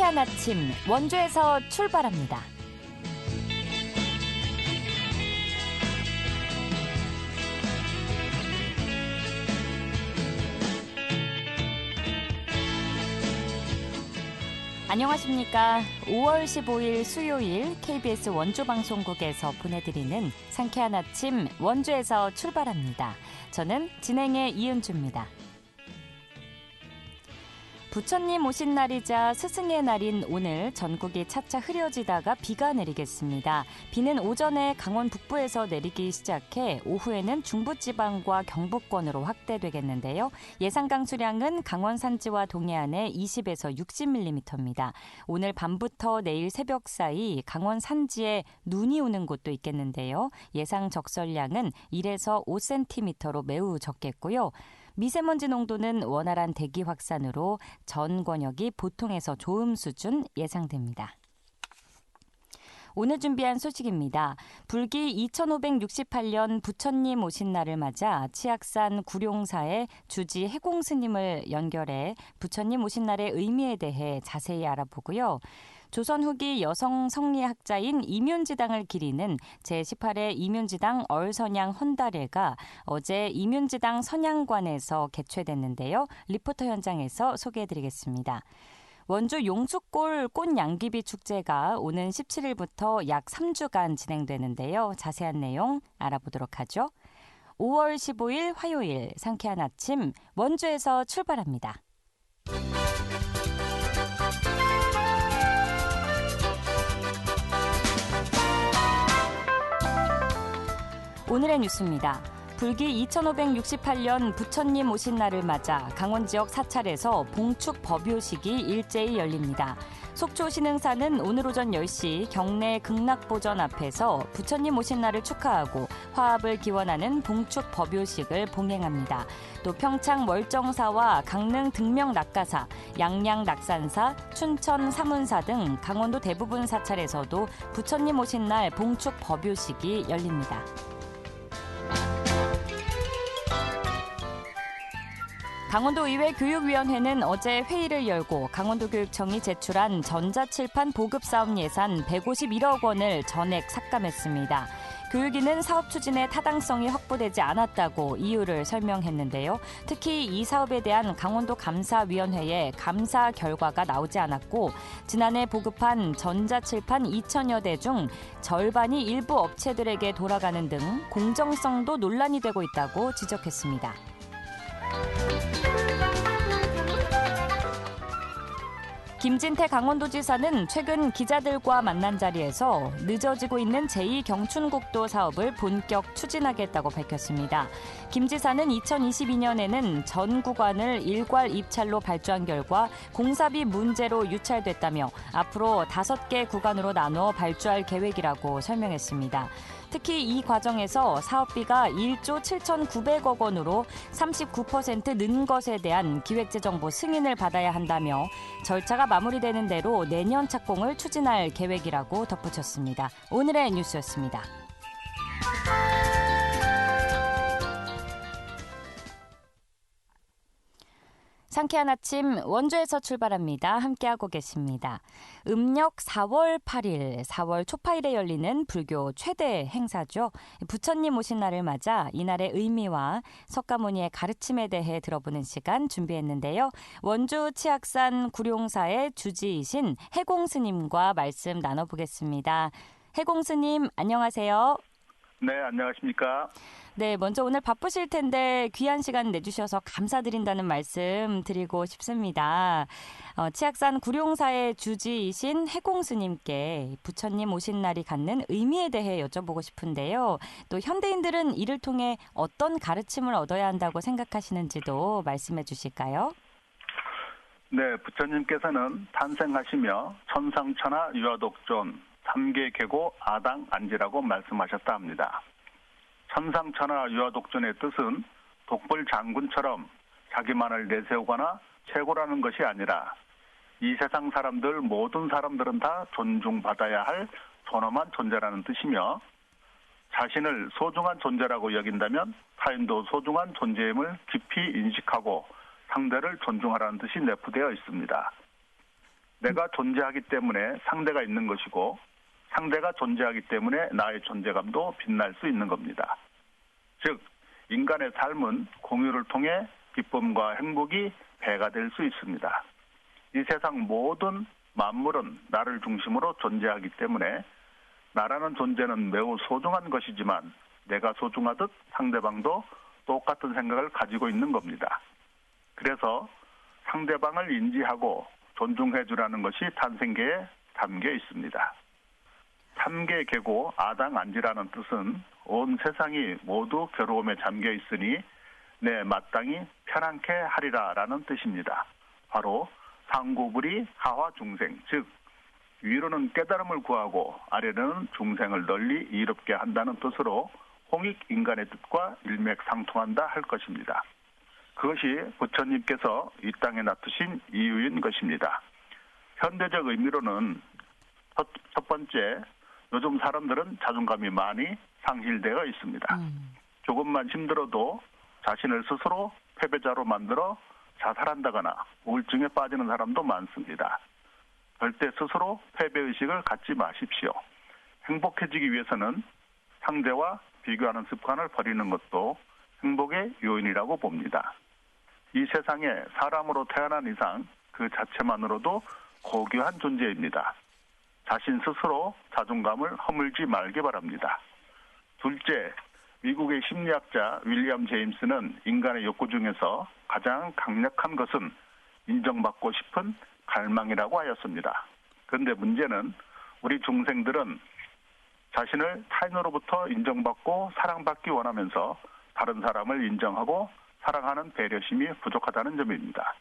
상쾌한 아침 원주에서 출발합니다. 안녕하십니까. 5월 15일 수요일 KBS 원주방송국에서 보내드리는 상쾌한 아침 원주에서 출발합니다. 저는 진행의 이은주입니다. 부처님 오신 날이자 스승의 날인 오늘 전국이 차차 흐려지다가 비가 내리겠습니다. 비는 오전에 강원 북부에서 내리기 시작해 오후에는 중부지방과 경북권으로 확대되겠는데요. 예상 강수량은 강원 산지와 동해안에 20에서 60mm입니다. 오늘 밤부터 내일 새벽 사이 강원 산지에 눈이 오는 곳도 있겠는데요. 예상 적설량은 1에서 5cm로 매우 적겠고요. 미세먼지 농도는 원활한 대기 확산으로 전 권역이 보통에서 좋음 수준 예상됩니다. 오늘 준비한 소식입니다. 불기 2568년 부처님 오신 날을 맞아 치악산 구룡사의 주지 해공스님을 연결해 부처님 오신 날의 의미에 대해 자세히 알아보고요. 조선 후기 여성 성리학자인 이뮨지당을 기리는 제18회 이뮨지당 얼선양 헌달회가 어제 이뮨지당 선양관에서 개최됐는데요. 리포터 현장에서 소개해드리겠습니다. 원주 용숫골 꽃양귀비 축제가 오는 17일부터 약 3주간 진행되는데요. 자세한 내용 알아보도록 하죠. 5월 15일 화요일 상쾌한 아침 원주에서 출발합니다. 오늘의 뉴스입니다. 불기 2568년 부처님 오신 날을 맞아 강원 지역 사찰에서 봉축 법요식이 일제히 열립니다. 속초 신흥사는 오늘 오전 10시 경내 극락보전 앞에서 부처님 오신 날을 축하하고 화합을 기원하는 봉축 법요식을 봉행합니다. 또 평창 월정사와 강릉 등명 낙가사, 양양 낙산사, 춘천 사문사 등 강원도 대부분 사찰에서도 부처님 오신 날 봉축 법요식이 열립니다. 강원도의회 교육위원회는 어제 회의를 열고 강원도교육청이 제출한 전자칠판 보급사업 예산 151억 원을 전액 삭감했습니다. 교육위는 사업 추진의 타당성이 확보되지 않았다고 이유를 설명했는데요. 특히 이 사업에 대한 강원도 감사위원회의 감사 결과가 나오지 않았고 지난해 보급한 전자칠판 2천여 대 중 절반이 일부 업체들에게 돌아가는 등 공정성도 논란이 되고 있다고 지적했습니다. 김진태 강원도지사는 최근 기자들과 만난 자리에서 늦어지고 있는 제2경춘국도 사업을 본격 추진하겠다고 밝혔습니다. 김 지사는 2022년에는 전 구간을 일괄 입찰로 발주한 결과 공사비 문제로 유찰됐다며 앞으로 5개 구간으로 나눠 발주할 계획이라고 설명했습니다. 특히 이 과정에서 사업비가 1조 7,900억 원으로 39% 는 것에 대한 기획재정부 승인을 받아야 한다며 절차가 마무리되는 대로 내년 착공을 추진할 계획이라고 덧붙였습니다. 오늘의 뉴스였습니다. 상쾌한 아침 원주에서 출발합니다. 함께하고 계십니다. 음력 4월 8일, 4월 초파일에 열리는 불교 최대 행사죠. 부처님 오신 날을 맞아 이날의 의미와 석가모니의 가르침에 대해 들어보는 시간 준비했는데요. 원주 치악산 구룡사의 주지이신 해공스님과 말씀 나눠보겠습니다. 해공스님 안녕하세요. 네, 안녕하십니까. 네, 먼저 오늘 바쁘실 텐데 귀한 시간 내주셔서 감사드린다는 말씀 드리고 싶습니다. 치악산 구룡사의 주지이신 해공스님께 부처님 오신 날이 갖는 의미에 대해 여쭤보고 싶은데요. 또 현대인들은 이를 통해 어떤 가르침을 얻어야 한다고 생각하시는지도 말씀해 주실까요? 네, 부처님께서는 탄생하시며 천상천하 유아독존 3계 계고 아당 안지라고 말씀하셨다 합니다. 천상천하 유아독존의 뜻은 독불 장군처럼 자기만을 내세우거나 최고라는 것이 아니라 이 세상 사람들 모든 사람들은 다 존중받아야 할 존엄한 존재라는 뜻이며 자신을 소중한 존재라고 여긴다면 타인도 소중한 존재임을 깊이 인식하고 상대를 존중하라는 뜻이 내포되어 있습니다. 내가 존재하기 때문에 상대가 있는 것이고 상대가 존재하기 때문에 나의 존재감도 빛날 수 있는 겁니다. 즉 인간의 삶은 공유를 통해 기쁨과 행복이 배가 될 수 있습니다. 이 세상 모든 만물은 나를 중심으로 존재하기 때문에 나라는 존재는 매우 소중한 것이지만 내가 소중하듯 상대방도 똑같은 생각을 가지고 있는 겁니다. 그래서 상대방을 인지하고 존중해 주라는 것이 탄생계에 담겨 있습니다. 삼계 계고 아당안지라는 뜻은 온 세상이 모두 괴로움에 잠겨 있으니 내 마땅히 편안케 하리라라는 뜻입니다. 바로 상구불이 하화 중생, 즉 위로는 깨달음을 구하고 아래로는 중생을 널리 이롭게 한다는 뜻으로 홍익인간의 뜻과 일맥상통한다 할 것입니다. 그것이 부처님께서 이 땅에 나타신 이유인 것입니다. 현대적 의미로는 첫 번째, 요즘 사람들은 자존감이 많이 상실되어 있습니다. 조금만 힘들어도 자신을 스스로 패배자로 만들어 자살한다거나 우울증에 빠지는 사람도 많습니다. 절대 스스로 패배의식을 갖지 마십시오. 행복해지기 위해서는 상대와 비교하는 습관을 버리는 것도 행복의 요인이라고 봅니다. 이 세상에 사람으로 태어난 이상 그 자체만으로도 고귀한 존재입니다. 자신 스스로 자존감을 허물지 말기 바랍니다. 둘째, 미국의 심리학자 윌리엄 제임스는 인간의 욕구 중에서 가장 강력한 것은 인정받고 싶은 갈망이라고 하였습니다. 그런데 문제는 우리 중생들은 자신을 타인으로부터 인정받고 사랑받기 원하면서 다른 사람을 인정하고 사랑하는 배려심이 부족하다는 점입니다.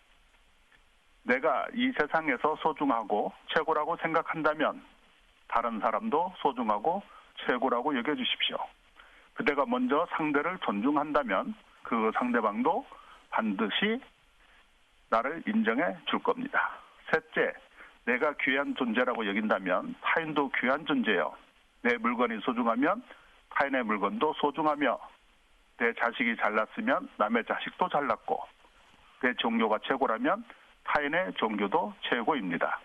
내가 이 세상에서 소중하고 최고라고 생각한다면 다른 사람도 소중하고 최고라고 여겨주십시오. 그대가 먼저 상대를 존중한다면 그 상대방도 반드시 나를 인정해 줄 겁니다. 셋째, 내가 귀한 존재라고 여긴다면 타인도 귀한 존재요. 내 물건이 소중하면 타인의 물건도 소중하며 내 자식이 잘났으면 남의 자식도 잘났고 내 종교가 최고라면 타인의 종교도 최고입니다.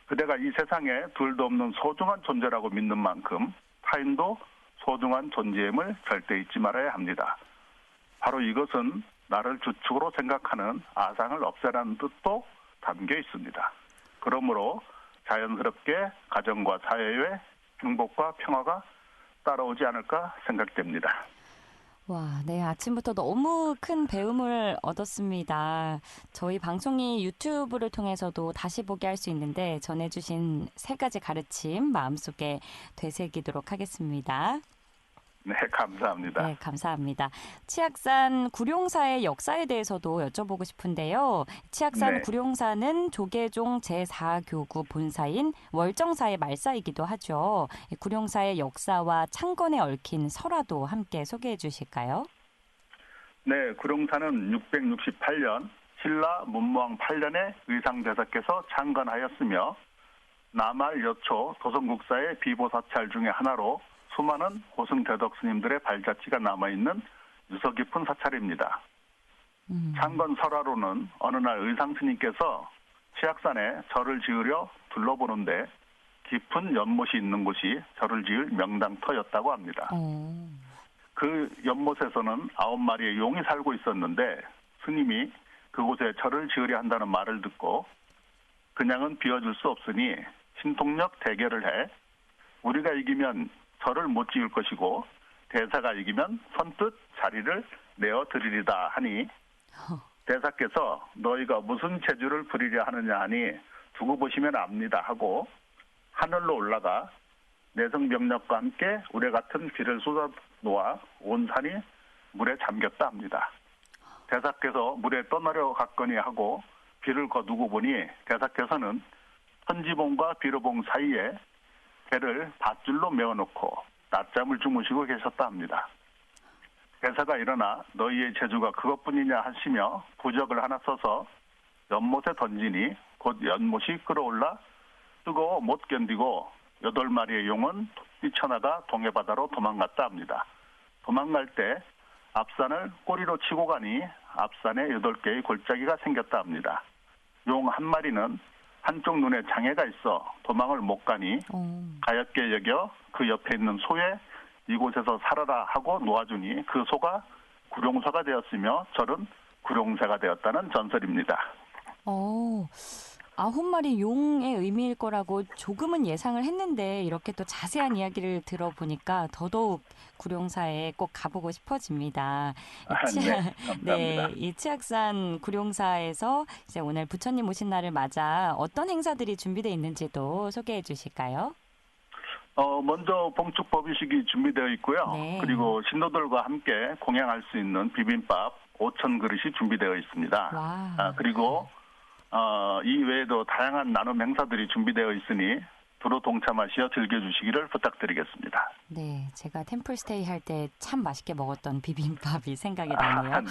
그대가 이 세상에 둘도 없는 소중한 존재라고 믿는 만큼 타인도 소중한 존재임을 절대 잊지 말아야 합니다. 바로 이것은 나를 주축으로 생각하는 아상을 없애라는 뜻도 담겨 있습니다. 그러므로 자연스럽게 가정과 사회의 행복과 평화가 따라오지 않을까 생각됩니다. 와, 네, 아침부터 너무 큰 배움을 얻었습니다. 저희 방송이 유튜브를 통해서도 다시 보게 할 수 있는데 전해주신 3가지 가르침 마음속에 되새기도록 하겠습니다. 네, 감사합니다. 네, 감사합니다. 치악산 구룡사의 역사에 대해서도 여쭤보고 싶은데요. 치악산 네. 구룡사는 조계종 제4교구 본사인 월정사의 말사이기도 하죠. 구룡사의 역사와 창건에 얽힌 설화도 함께 소개해 주실까요? 네, 구룡사는 668년 신라 문무왕 8년에 의상대사께서 창건하였으며 남할 여초 도성국사의 비보사찰 중에 하나로 수많은 고승대덕 스님들의 발자취가 남아있는 유서 깊은 사찰입니다. 창건 설화로는 어느 날 의상 스님께서 치악산에 절을 지으려 둘러보는데 깊은 연못이 있는 곳이 절을 지을 명당터였다고 합니다. 그 연못에서는 9마리의 용이 살고 있었는데 스님이 그곳에 절을 지으려 한다는 말을 듣고 그냥은 비워줄 수 없으니 신통력 대결을 해 우리가 이기면 절을 못 지을 것이고 대사가 이기면 선뜻 자리를 내어드리리다 하니 대사께서 너희가 무슨 재주를 부리려 하느냐 하니 두고 보시면 압니다 하고 하늘로 올라가 내성병력과 함께 우레 같은 비를 쏟아놓아 온 산이 물에 잠겼다 합니다. 대사께서 물에 떠나려 갔거니 하고 비를 거두고 보니 대사께서는 천지봉과 비로봉 사이에 배를 밧줄로 메어놓고 낮잠을 주무시고 계셨다 합니다. 대사가 일어나 너희의 재주가 그것뿐이냐 하시며 부적을 하나 써서 연못에 던지니 곧 연못이 끓어올라 뜨거워 못 견디고 8마리의 용은 뛰쳐나가 동해바다로 도망갔다 합니다. 도망갈 때 앞산을 꼬리로 치고 가니 앞산에 8개의 골짜기가 생겼다 합니다. 용 한 마리는 한쪽 눈에 장애가 있어 도망을 못 가니 가엾게 여겨 그 옆에 있는 소에 이곳에서 살아라 하고 놓아주니 그 소가 구룡사가 되었으며 절은 구룡새가 되었다는 전설입니다. 9마리 용의 의미일 거라고 조금은 예상을 했는데 이렇게 또 자세한 이야기를 들어보니까 더더욱 구룡사에 꼭 가보고 싶어집니다. 감사합니다. 이 치악산 구룡사에서 이제 오늘 부처님 오신 날을 맞아 어떤 행사들이 준비되어 있는지도 소개해 주실까요? 먼저 봉축 법요식이 준비되어 있고요. 네. 그리고 신도들과 함께 공양할 수 있는 비빔밥 5,000 그릇이 준비되어 있습니다. 그리고 이 외에도 다양한 나눔 행사들이 준비되어 있으니 두루 동참하시어 즐겨주시기를 부탁드리겠습니다. 네, 제가 템플스테이 할 때 참 맛있게 먹었던 비빔밥이 생각이 나네요.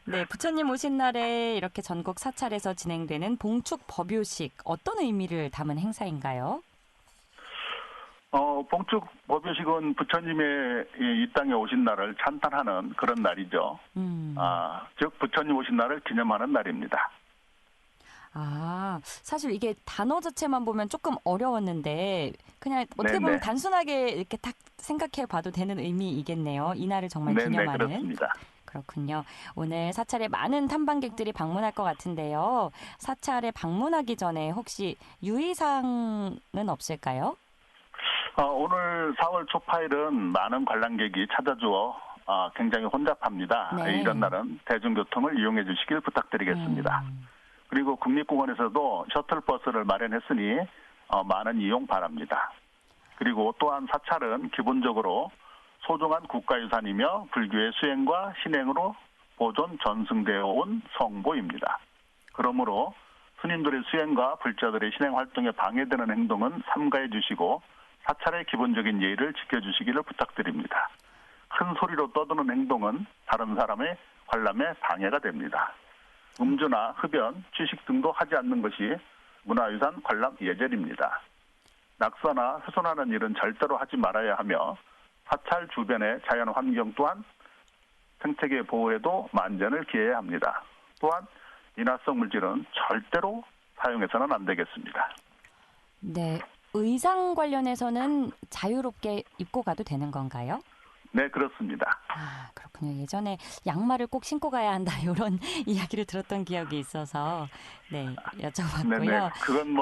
네, 부처님 오신 날에 이렇게 전국 사찰에서 진행되는 봉축 법요식 어떤 의미를 담은 행사인가요? 봉축 법요식은 부처님의 이 땅에 오신 날을 찬탄하는 그런 날이죠. 즉 부처님 오신 날을 기념하는 날입니다. 사실 이게 단어 자체만 보면 조금 어려웠는데 그냥 어떻게 보면 단순하게 이렇게 딱 생각해 봐도 되는 의미이겠네요. 이 날을 정말 기념하는. 그렇습니다. 그렇군요. 오늘 사찰에 많은 탐방객들이 방문할 것 같은데요. 사찰에 방문하기 전에 혹시 유의사항은 없을까요? 오늘 4월 초파일은 많은 관람객이 찾아주어 굉장히 혼잡합니다. 네. 이런 날은 대중교통을 이용해 주시길 부탁드리겠습니다. 그리고 국립공원에서도 셔틀버스를 마련했으니 많은 이용 바랍니다. 그리고 또한 사찰은 기본적으로 소중한 국가유산이며 불교의 수행과 신행으로 보존 전승되어 온 성보입니다. 그러므로 스님들의 수행과 불자들의 신행 활동에 방해되는 행동은 삼가해 주시고 사찰의 기본적인 예의를 지켜주시기를 부탁드립니다. 큰 소리로 떠드는 행동은 다른 사람의 관람에 방해가 됩니다. 음주나 흡연, 취식 등도 하지 않는 것이 문화유산 관람 예절입니다. 낙서나 훼손하는 일은 절대로 하지 말아야 하며 사찰 주변의 자연 환경 또한 생태계 보호에도 만전을 기해야 합니다. 또한 인화성 물질은 절대로 사용해서는 안 되겠습니다. 네, 의상 관련해서는 자유롭게 입고 가도 되는 건가요? 네, 그렇습니다. 그렇군요. 예전에 양말을 꼭 신고 가야 한다 이런 이야기를 들었던 기억이 있어서 여쭤봤고요. 네네. 그건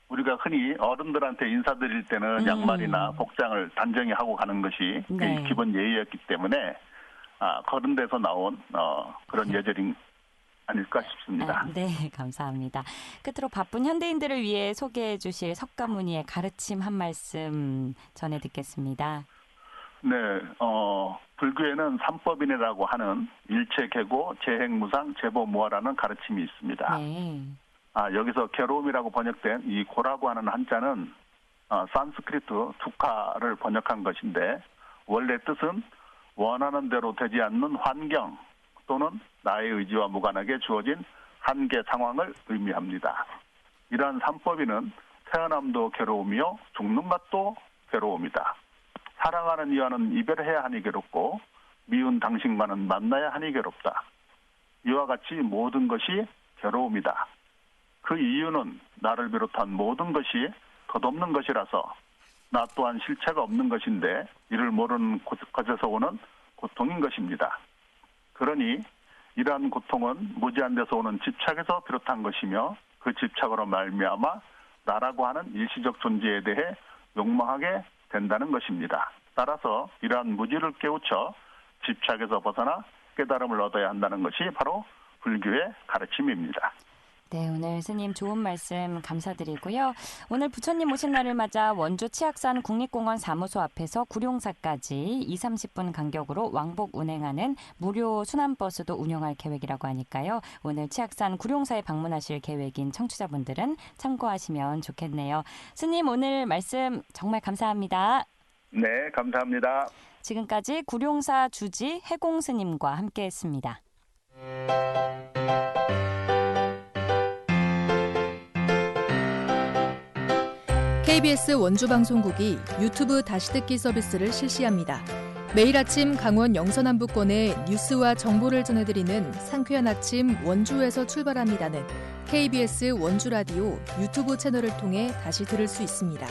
우리가 흔히 어른들한테 인사드릴 때는 양말이나 복장을 단정히 하고 가는 것이 기본 예의였기 때문에 그런 데서 나온 그런 예절이 아닐까 싶습니다. 네, 감사합니다. 끝으로 바쁜 현대인들을 위해 소개해 주실 석가모니의 가르침 한 말씀 전해 듣겠습니다. 네, 불교에는 삼법인이라고 하는 일체계고, 재행무상, 재보무아라는 가르침이 있습니다. 네. 여기서 괴로움이라고 번역된 이 고라고 하는 한자는 산스크리트 두카를 번역한 것인데 원래 뜻은 원하는 대로 되지 않는 환경 또는 나의 의지와 무관하게 주어진 한계 상황을 의미합니다. 이러한 삼법인은 태어남도 괴로움이요 죽는 것도 괴로움이다. 사랑하는 이와는 이별해야 하니 괴롭고 미운 당신과는 만나야 하니 괴롭다. 이와 같이 모든 것이 괴로움이다. 그 이유는 나를 비롯한 모든 것이 덧없는 것이라서 나 또한 실체가 없는 것인데 이를 모르는 것에서 오는 고통인 것입니다. 그러니 이러한 고통은 무지한 데서 오는 집착에서 비롯한 것이며 그 집착으로 말미암아 나라고 하는 일시적 존재에 대해 욕망하게 된다는 것입니다. 따라서 이러한 무지를 깨우쳐 집착에서 벗어나 깨달음을 얻어야 한다는 것이 바로 불교의 가르침입니다. 네, 오늘 스님 좋은 말씀 감사드리고요. 오늘 부처님 오신 날을 맞아 원주 치악산 국립공원 사무소 앞에서 구룡사까지 20-30분 간격으로 왕복 운행하는 무료 순환버스도 운영할 계획이라고 하니까요. 오늘 치악산 구룡사에 방문하실 계획인 청취자분들은 참고하시면 좋겠네요. 스님 오늘 말씀 정말 감사합니다. 네, 감사합니다. 지금까지 구룡사 주지 해공 스님과 함께했습니다. KBS 원주방송국이 유튜브 다시 듣기 서비스를 실시합니다. 매일 아침 강원 영서남부권의 뉴스와 정보를 전해드리는 상쾌한 아침 원주에서 출발합니다는 KBS 원주라디오 유튜브 채널을 통해 다시 들을 수 있습니다.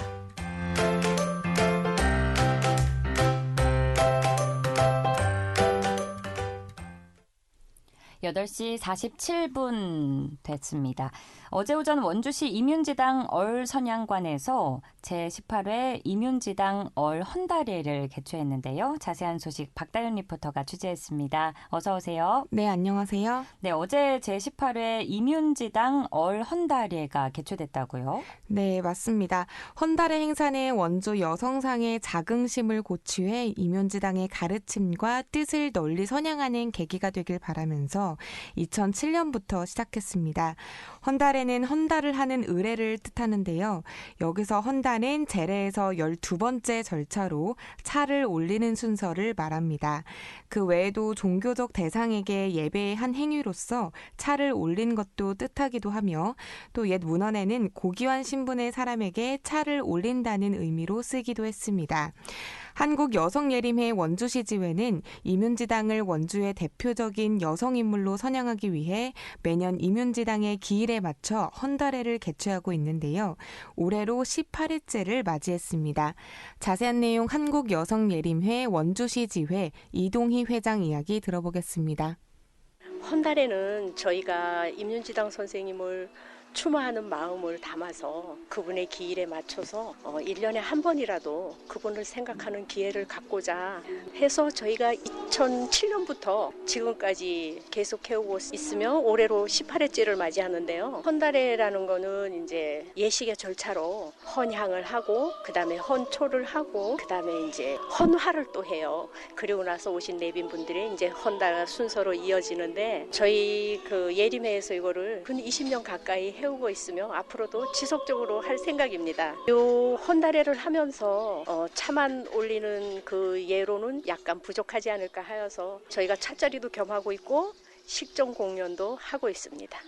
8시 47분 됐습니다. 어제 오전 원주시 이민지당 얼선양관에서 제18회 이민지당 얼헌달회를 개최했는데요. 자세한 소식 박다윤 리포터가 취재했습니다. 어서 오세요. 네, 안녕하세요. 네, 어제 제18회 이민지당 얼헌달회가 개최됐다고요? 네, 맞습니다. 헌달회 행사는 원주 여성상의 자긍심을 고취해 이민지당의 가르침과 뜻을 널리 선양하는 계기가 되길 바라면서 2007년부터 시작했습니다. 헌달회는 헌달을 하는 의례를 뜻하는데요. 여기서 헌달은 제례에서 12번째 절차로 차를 올리는 순서를 말합니다. 그 외에도 종교적 대상에게 예배의 한 행위로서 차를 올린 것도 뜻하기도 하며 또 옛 문헌에는 고귀한 신분의 사람에게 차를 올린다는 의미로 쓰기도 했습니다. 한국여성예림회 원주시지회는 이민지당을 원주의 대표적인 여성인물로 선양하기 위해 매년 이민지당의 기일에 맞춰 헌달회를 개최하고 있는데요. 올해로 18회째를 맞이했습니다. 자세한 내용 한국여성예림회 원주시지회 이동희 회장 이야기 들어보겠습니다. 헌달회는 저희가 임윤지당 선생님을 추모하는 마음을 담아서 그분의 기일에 맞춰서 1년에 한 번이라도 그분을 생각하는 기회를 갖고자 해서 저희가 2007년부터 지금까지 계속 해오고 있으며 올해로 18회째를 맞이하는데요. 헌달회라는 거는 이제 예식의 절차로 헌향을 하고 그다음에 헌초를 하고 그다음에 이제 헌화를 또 해요. 그리고 나서 오신 내빈분들이 이제 헌달 순서로 이어지는데 저희 그 예림회에서 이거를 근 20년 가까이 해오고 있으며 앞으로도 지속적으로 할 생각입니다. 이 헌달회를 하면서 차만 올리는 그 예로는 약간 부족하지 않을까 하여서 저희가 차자리도 겸하고 있고 식전 공연도 하고 있습니다.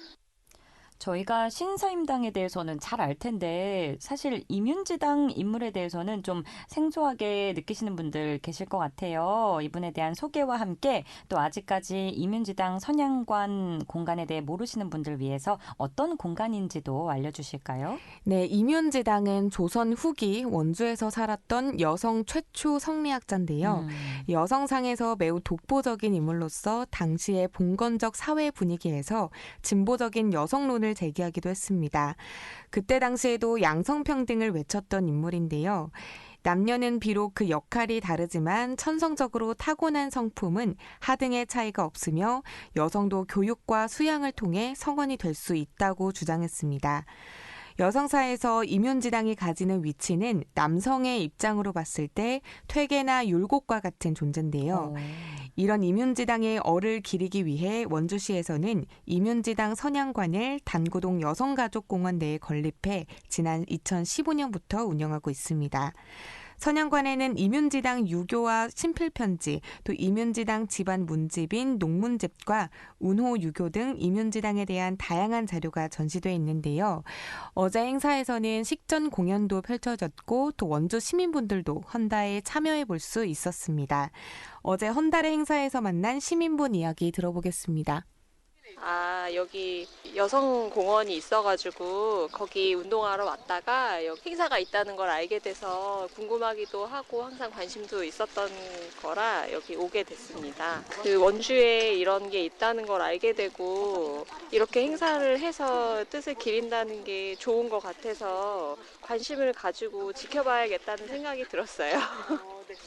저희가 신사임당에 대해서는 잘 알 텐데 사실 이민지당 인물에 대해서는 좀 생소하게 느끼시는 분들 계실 것 같아요. 이분에 대한 소개와 함께 또 아직까지 이민지당 선양관 공간에 대해 모르시는 분들 위해서 어떤 공간인지도 알려주실까요? 네, 이민지당은 조선 후기 원주에서 살았던 여성 최초 성리학자인데요. 여성상에서 매우 독보적인 인물로서 당시의 봉건적 사회 분위기에서 진보적인 여성론을 제기하기도 했습니다. 그때 당시에도 양성평등을 외쳤던 인물인데요. 남녀는 비록 그 역할이 다르지만 천성적으로 타고난 성품은 하등의 차이가 없으며 여성도 교육과 수양을 통해 성원이 될 수 있다고 주장했습니다. 여성사에서 이민지당이 가지는 위치는 남성의 입장으로 봤을 때 퇴계나 율곡과 같은 존재인데요. 이런 이민지당의 얼을 기리기 위해 원주시에서는 이민지당 선양관을 단구동 여성가족공원 내에 건립해 지난 2015년부터 운영하고 있습니다. 선양관에는 이민지당 유교와 친필편지, 또 이민지당 집안 문집인 농문집과 운호 유교 등 이민지당에 대한 다양한 자료가 전시돼 있는데요. 어제 행사에서는 식전 공연도 펼쳐졌고 또 원주 시민분들도 헌달에 참여해 볼 수 있었습니다. 어제 헌달회 행사에서 만난 시민분 이야기 들어보겠습니다. 여기 여성공원이 있어가지고 거기 운동하러 왔다가 여기 행사가 있다는 걸 알게 돼서 궁금하기도 하고 항상 관심도 있었던 거라 여기 오게 됐습니다. 그 원주에 이런 게 있다는 걸 알게 되고 이렇게 행사를 해서 뜻을 기린다는 게 좋은 것 같아서 관심을 가지고 지켜봐야겠다는 생각이 들었어요.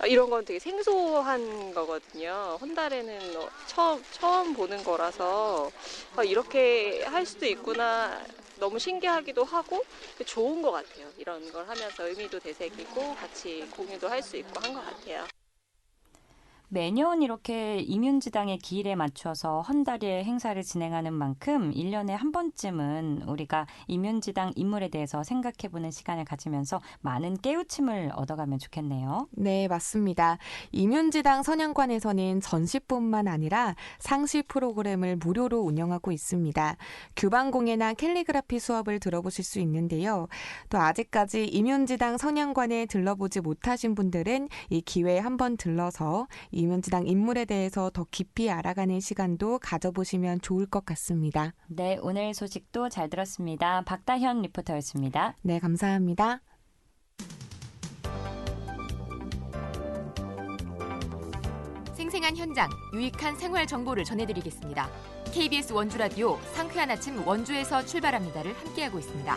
이런 건 되게 생소한 거거든요. 헌달에는 처음 보는 거라서 이렇게 할 수도 있구나 너무 신기하기도 하고 좋은 것 같아요. 이런 걸 하면서 의미도 되새기고 같이 공유도 할 수 있고 한 것 같아요. 매년 이렇게 임윤지당의 기일에 맞춰서 헌달의 행사를 진행하는 만큼 1년에 한 번쯤은 우리가 임윤지당 인물에 대해서 생각해보는 시간을 가지면서 많은 깨우침을 얻어가면 좋겠네요. 네, 맞습니다. 임윤지당 선양관에서는 전시뿐만 아니라 상시 프로그램을 무료로 운영하고 있습니다. 규방공예나 캘리그라피 수업을 들어보실 수 있는데요. 또 아직까지 임윤지당 선양관에 들러보지 못하신 분들은 이 기회에 한번 들러서 임윤지당 인물에 대해서 더 깊이 알아가는 시간도 가져보시면 좋을 것 같습니다. 네, 오늘 소식도 잘 들었습니다. 박다현 리포터였습니다. 네, 감사합니다. 생생한 현장, 유익한 생활 정보를 전해드리겠습니다. KBS 원주 라디오 상쾌한 아침 원주에서 출발합니다를 함께하고 있습니다.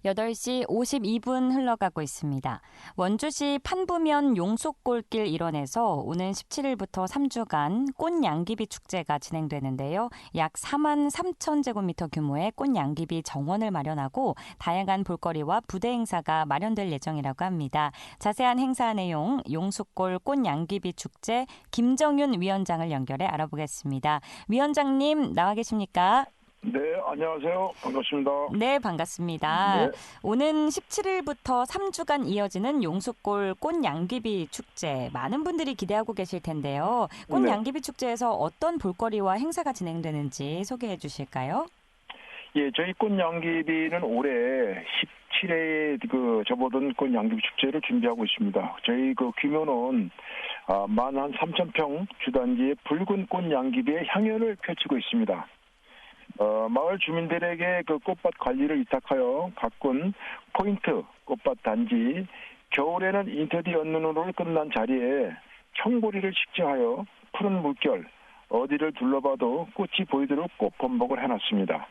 8시 52분 흘러가고 있습니다. 원주시 판부면 용속골길 일원에서 오는 17일부터 3주간 꽃양귀비 축제가 진행되는데요. 약 4만 3천 제곱미터 규모의 꽃양귀비 정원을 마련하고 다양한 볼거리와 부대 행사가 마련될 예정이라고 합니다. 자세한 행사 내용 용속골 꽃양귀비 축제 김정윤 위원장을 연결해 알아보겠습니다. 위원장님 나와 계십니까? 네, 안녕하세요. 반갑습니다. 네, 반갑습니다. 네. 오는 17일부터 3주간 이어지는 용속골 꽃양귀비 축제. 많은 분들이 기대하고 계실 텐데요. 꽃양귀비 축제에서 어떤 볼거리와 행사가 진행되는지 소개해 주실까요? 예, 저희 꽃양귀비는 올해 17회 접어든 꽃양귀비 축제를 준비하고 있습니다. 저희 규모는 13,000평 주단지의 붉은 꽃양귀비의 향연을 펼치고 있습니다. 마을 주민들에게 꽃밭 관리를 위탁하여 가꾼 포인트 꽃밭 단지, 겨울에는 인테리어 연눈으로 끝난 자리에 청보리를 식재하여 푸른 물결, 어디를 둘러봐도 꽃이 보이도록 꽃 범벅을 해놨습니다.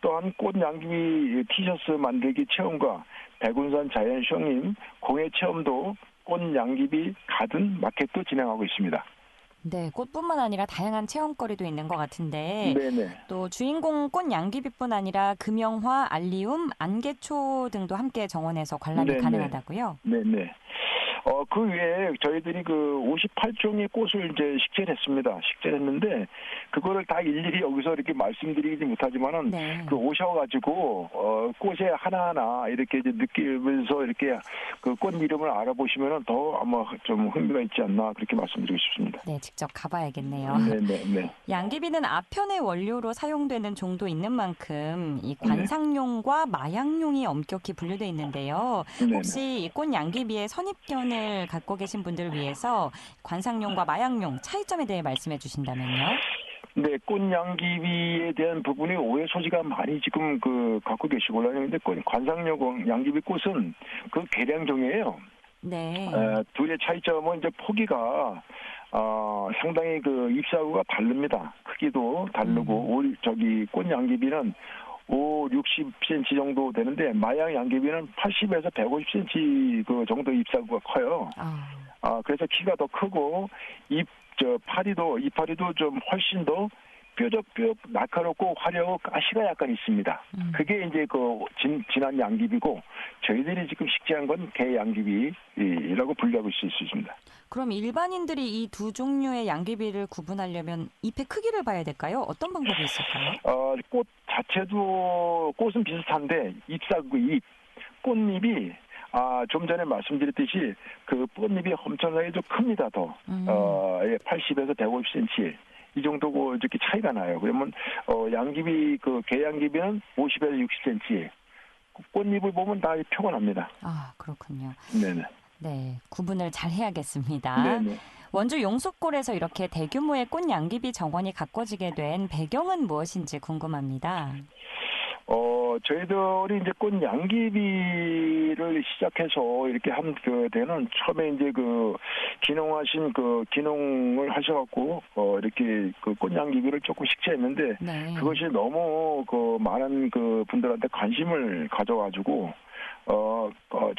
또한 꽃양귀비 티셔츠 만들기 체험과 백운산 자연시장님 공예 체험도 꽃양귀비 가든 마켓도 진행하고 있습니다. 네, 꽃뿐만 아니라 다양한 체험거리도 있는 것 같은데 네네. 또 주인공 꽃양귀비뿐 아니라 금영화, 알리움, 안개초 등도 함께 정원에서 관람이 네네. 가능하다고요? 네네. 그 외에 저희들이 58종의 꽃을 이제 식재했습니다. 식재했는데 그거를 다 일일이 여기서 이렇게 말씀드리지 못하지만은 네. 오셔가지고 꽃에 하나하나 이렇게 이제 느끼면서 이렇게 꽃 이름을 알아보시면은 더 아마 좀 흥미가 있지 않나 그렇게 말씀드리고 싶습니다. 네, 직접 가봐야겠네요. 네네네. 양귀비는 아편의 원료로 사용되는 종도 있는 만큼 이 관상용과 마약용이 엄격히 분류돼 있는데요. 혹시 이 꽃 양귀비의 선입견을 갖고 계신 분들을 위해서 관상용과 마약용 차이점에 대해 말씀해 주신다면요. 네, 꽃양귀비에 대한 부분이 오해 소지가 많이 지금 갖고 계시고요. 그런데 관상용 양귀비 꽃은 계량종이에요. 네. 둘의 차이점은 이제 포기가 상당히 잎사구가 다릅니다. 크기도 다르고 꽃양귀비는 60cm 정도 되는데 마약 양귀비는 80에서 150cm 정도 잎사구가 커요. 그래서 키가 더 크고 이파리도 좀 훨씬 더 뾰족뾰족 날카롭고 화려하고 가시가 약간 있습니다. 그게 이제 진한 양귀비고 저희들이 지금 식재한 건 개양귀비라고 분류하고 있을 수 있습니다. 그럼 일반인들이 이 두 종류의 양귀비를 구분하려면 잎의 크기를 봐야 될까요? 어떤 방법이 있을까요? 꽃 자체도 꽃은 비슷한데 꽃잎이 좀 전에 말씀드렸듯이 꽃잎이 엄청나게 좀 큽니다. 더 80에서 150cm 이 정도고 이렇게 차이가 나요. 그러면 양귀비 개양귀비는 50에서 60cm 꽃잎을 보면 다 표가 납니다. 그렇군요. 네네. 네, 구분을 잘 해야겠습니다. 네네. 원주 용속골에서 이렇게 대규모의 꽃양귀비 정원이 가꿔지게 된 배경은 무엇인지 궁금합니다. 저희들이 이제 꽃양귀비를 시작해서 이렇게 한 데는 처음에 이제 기농을 하셔갖고 이렇게 꽃양귀비를 조금 식재했는데 네. 그것이 너무 많은 분들한테 관심을 가져가지고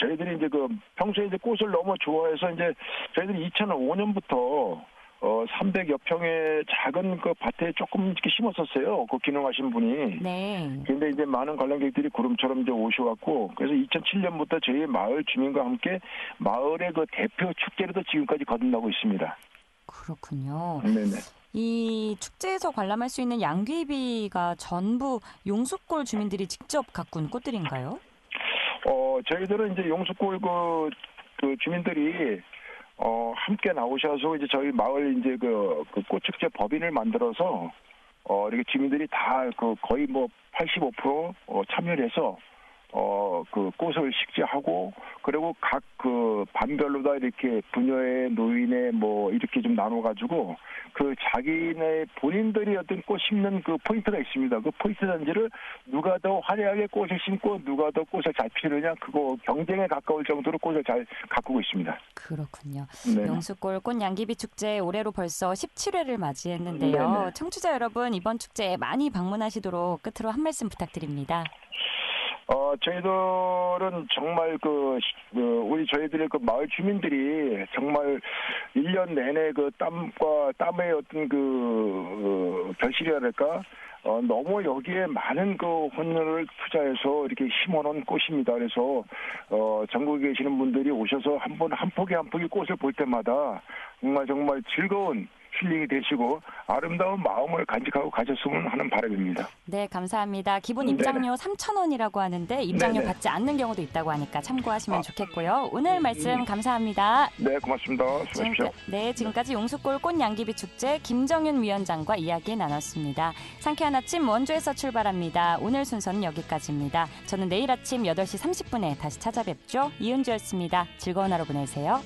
저희들이 이제 평소에 이제 꽃을 너무 좋아해서 이제 저희들이 2005년부터 300여 평의 작은 그 밭에 조금 이렇게 심었었어요. 그 기능하신 분이. 네. 근데 이제 많은 관람객들이 구름처럼 이제 오셔갖고, 그래서 2007년부터 저희 마을 주민과 함께 마을의 그 대표 축제로도 지금까지 거듭나고 있습니다. 그렇군요. 네네. 이 축제에서 관람할 수 있는 양귀비가 전부 용숫골 주민들이 직접 가꾼 꽃들인가요? 저희들은 이제 용숫골 그 주민들이 함께 나오셔서 이제 저희 마을 이제 그 꽃축제 법인을 만들어서 이렇게 주민들이 다 거의 뭐 85% 참여를 해서 그 꽃을 식재하고, 그리고 각 그 반별로 다 이렇게 부녀의 노인의 뭐 이렇게 좀 나눠가지고 그 자기네 본인들이 어떤 꽃 심는 그 포인트가 있습니다. 그 포인트 단지를 누가 더 화려하게 꽃을 심고 누가 더 꽃을 잘 피우느냐, 그거 경쟁에 가까울 정도로 꽃을 잘 가꾸고 있습니다. 그렇군요. 네. 용숫골 꽃 양귀비 축제 올해로 벌써 17회를 맞이했는데요. 네네. 청취자 여러분, 이번 축제에 많이 방문하시도록 끝으로 한 말씀 부탁드립니다. 저희들은 정말 우리 저희들의 그 마을 주민들이 정말 1년 내내 그 땀의 어떤 결실이랄까, 너무 여기에 많은 그 혼혈을 투자해서 이렇게 심어놓은 꽃입니다. 그래서, 전국에 계시는 분들이 오셔서 한 폭이 꽃을 볼 때마다 정말 즐거운 힐링이 되시고 아름다운 마음을 간직하고 가셨으면 하는 바람입니다. 네, 감사합니다. 기본 입장료 3,000원이라고 하는데 입장료 네네. 받지 않는 경우도 있다고 하니까 참고하시면 좋겠고요. 오늘 말씀 감사합니다. 네, 고맙습니다. 수고하십시오. 지금까지 용숫골 꽃 양귀비 축제 김정윤 위원장과 이야기 나눴습니다. 상쾌한 아침 원주에서 출발합니다. 오늘 순서는 여기까지입니다. 저는 내일 아침 8시 30분에 다시 찾아뵙죠. 이은주였습니다. 즐거운 하루 보내세요.